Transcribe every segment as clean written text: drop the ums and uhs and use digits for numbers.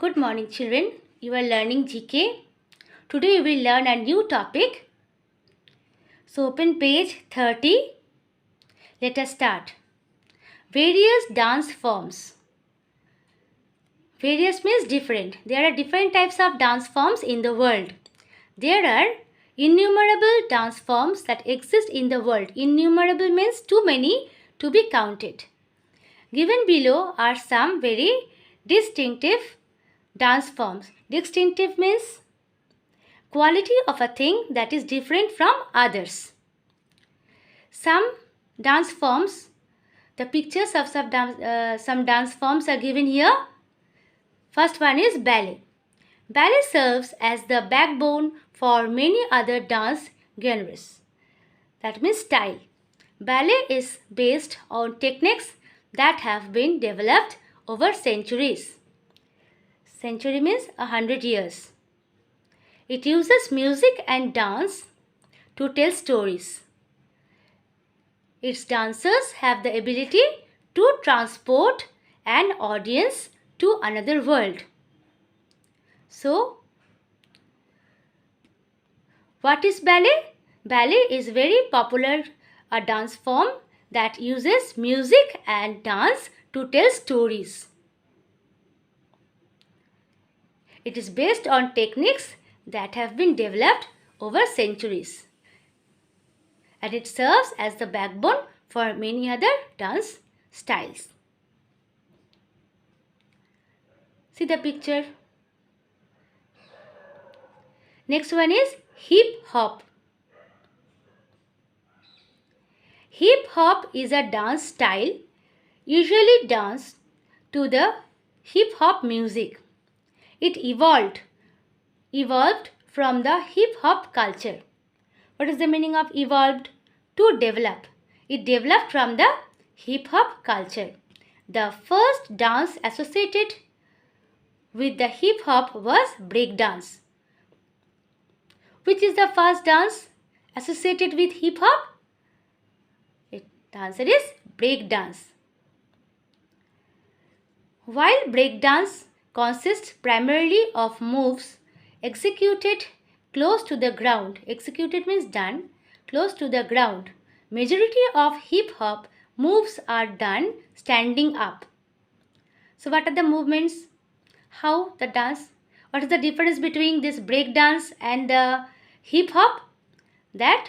Good morning, children. You are learning GK. Today we will learn a new topic. So open page 30. Let us start. Various dance forms. Various means different. There are different types of dance forms in the world. There are innumerable dance forms that exist in the world. Innumerable means too many to be counted. Given below are some very distinctive dance forms. Distinctive means quality of a thing that is different from others. Some dance forms, the pictures of some dance forms are given here. First one is ballet. Ballet serves as the backbone for many other dance genres. That means style. Ballet is based on techniques that have been developed over centuries. Century means 100 years. It uses music and dance to tell stories. Its dancers have the ability to transport an audience to another world. So, what is ballet? Ballet is very popular a dance form that uses music and dance to tell stories. It is based on techniques that have been developed over centuries, and it serves as the backbone for many other dance styles. See the picture. Next one is hip hop. Hip hop is a dance style usually danced to the hip hop music. It evolved from the hip hop culture. What is the meaning of evolved? To develop. It developed from the hip hop culture. The first dance associated with the hip hop was break dance. Which is the first dance associated with hip hop? The answer is break dance. While break dance consists primarily of moves executed close to the ground. Executed means done close to the ground. Majority of hip hop moves are done standing up. So what are the movements? How the dance? What is the difference between this break dance and the hip hop? That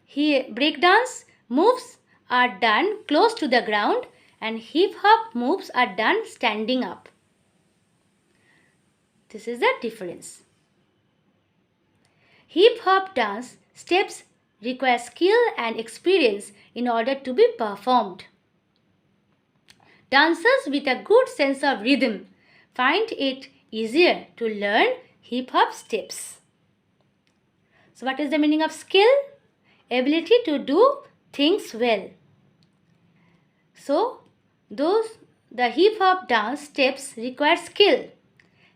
here break dance moves are done close to the ground and hip hop moves are done standing up. This is the difference. Hip hop dance steps require skill and experience in order to be performed. Dancers with a good sense of rhythm find it easier to learn hip hop steps. So what is the meaning of skill? Ability to do things well. So the hip hop dance steps require skill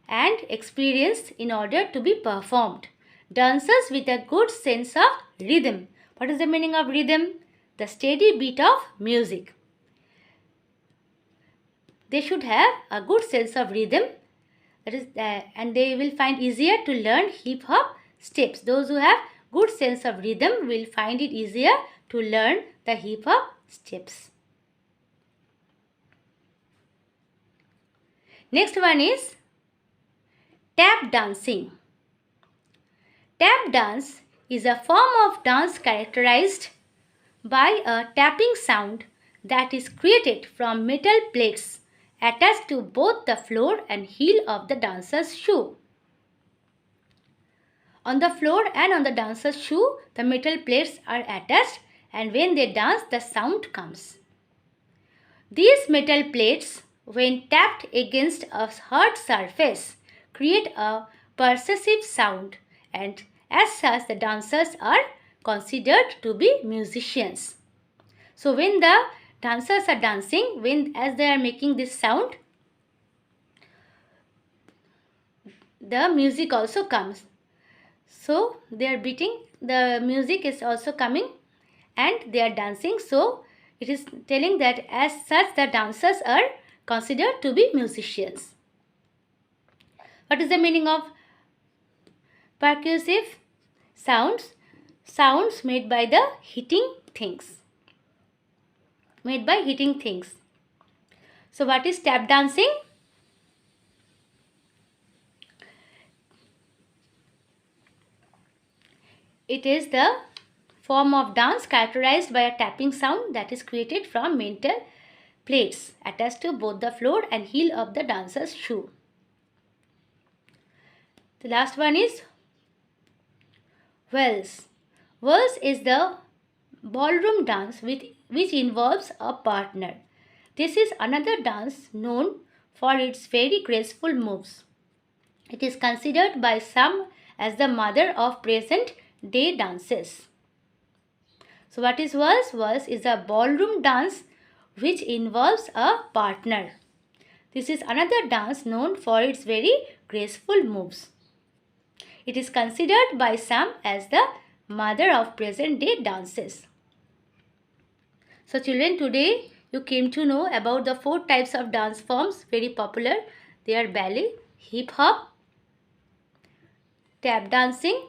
and experience in order to be performed. Dancers with a good sense of rhythm. What is the meaning of rhythm? The steady beat of music. They should have a good sense of rhythm, and they will find easier to learn hip hop steps. Those who have good sense of rhythm will find it easier to learn the hip hop steps. Next one is tap dancing. Tap dance is a form of dance characterized by a tapping sound that is created from metal plates attached to both the floor and heel of the dancer's shoe. On the floor and on the dancer's shoe, the metal plates are attached, and when they dance, the sound comes. These metal plates, when tapped against a hard surface, create a percussive sound, and as such the dancers are considered to be musicians. So when the dancers are dancing, as they are making this sound, the music also comes. So they are beating, the music is also coming and they are dancing. So it is telling that as such the dancers are considered to be musicians. What is the meaning of percussive? Sounds made by the hitting things. Made by hitting things. So what is tap dancing? It is the form of dance characterized by a tapping sound that is created from metal plates attached to both the floor and heel of the dancer's shoe. The last one is waltz. Waltz is the ballroom dance which involves a partner. This is another dance known for its very graceful moves. It is considered by some as the mother of present day dances. So what is waltz? Waltz is a ballroom dance which involves a partner. This is another dance known for its very graceful moves. It is considered by some as the mother of present day dances. So children, today you came to know about the 4 types of dance forms, very popular. They are ballet, hip hop, tap dancing,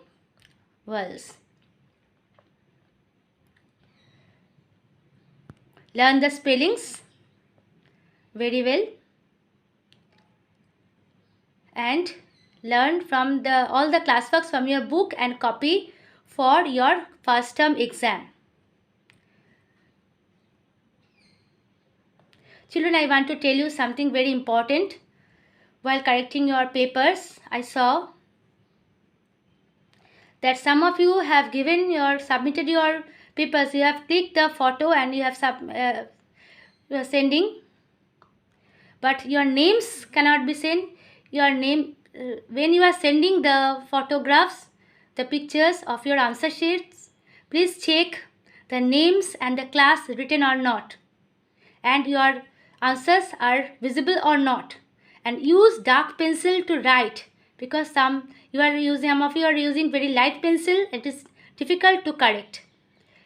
waltz. Learn the spellings very well and learn from all the classworks from your book and copy for your first term exam. Children, I want to tell you something very important. While correcting your papers, I saw that some of you have submitted your papers. You have clicked the photo and you have you are sending, but your names cannot be sent. Your name when you are sending the photographs, the pictures of your answer sheets, please check the names and the class written or not, and your answers are visible or not, and use dark pencil to write, because some of you are using very light pencil. It is difficult to correct.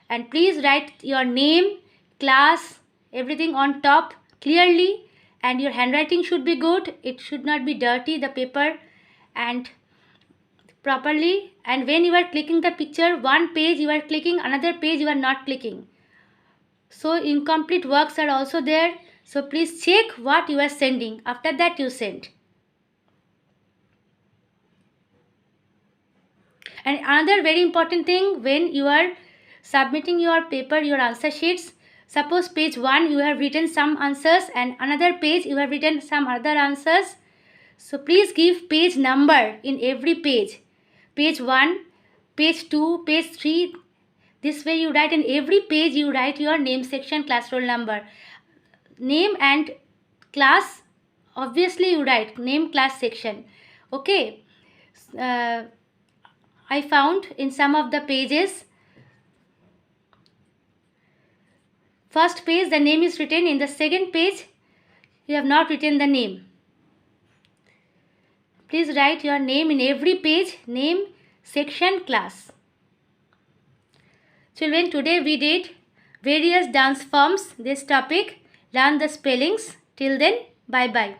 And please write your name, class, everything on top clearly, and your handwriting should be good. It should not be dirty, the paper, and properly. And when you are clicking the picture, one page you are clicking, another page you are not clicking, so incomplete works are also there. So please check what you are sending. After that you send. And another very important thing, when you are submitting your paper, your answer sheets, suppose page 1 you have written some answers and another page you have written some other answers, so please give page number in every page. Page 1, page 2, page 3. This way you write in every page, you write your name, section, class, roll number. Name and class, obviously you write name, class, section. Okay. I found in some of the pages, first page the name is written, in the second page you have not written the name. Please write your name in every page, name, section, class. Children, today we did various dance forms, this topic. Learn the spellings. Till then, bye bye.